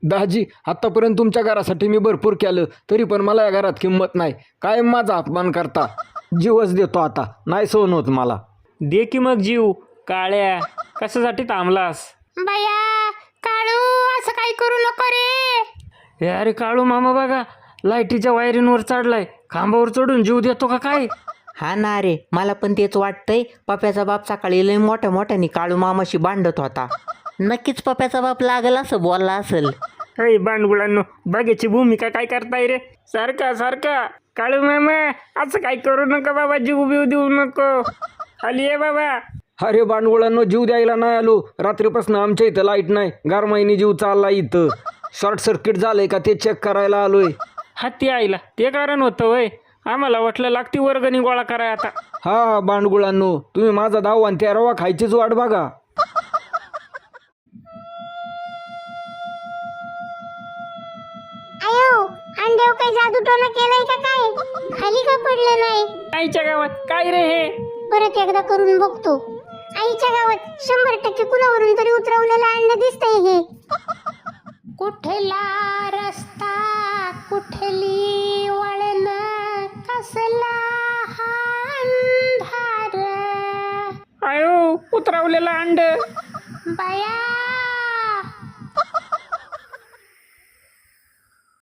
दाजी, आतापर्यंत तुमच्या घरासाठी मी भरपूर केलं तरी पण मला या घरात किंमत नाही. कायम माझा अपमान करता. जीवच देतो आता, नाही सहन होत मला. दे की मग जीव. काळ्या, कशासाठी थांबलास? बया काळू, असं काही करू नको रे. हे अरे काळू मामा बघा, लाईटीच्या वायरींवर चढलाय. खांबावर चढून जीव देतो का काय? हा ना रे, मला पण तेच वाटतंय. पप्याचा बाप सकाळी लय मोठ्या मोठ्याने काळू मामाशी भांडत होता. नक्कीच पप्याचा बाप लागल असं बोलला असेल. अय बांडगुळांनो, बागेची भूमिका काय करताय रे? सारखा सारखा काळू मामा, असं काय करू नका बाबा, जीव बिव देऊ नको. खाली ये बाबा. अरे बांडगुळांनो, जीव द्यायला नाही आलो. रात्रीपासून आमच्या इथं लाईट नाही. गारमाईने जीव चालला इथं. शॉर्ट सर्किट झालंय का ते चेक करायला आलोय. हत्ती आईला ते कारण होतं वय. आम्हाला वाटलं लागती वर्गणी गोळा कराय आता. हा बांडगुळांनो, तुम्ही माझा 10 आणि 13 खायचीच वाट बघा. आयो, अंड्याव काही जादू टोना केलाय का काय? खाली का पडलं नाही? आईच्या गावात काय रे हे? परत एकदा करून बघतो. आईच्या गावात 100% कुणावरून तरी उतरवलेलं अंड दिसतंय हे. कुठला रस्ता, कुठली वळण, कसला हा अंधार. आयो, उतरवलेलं अंड. बया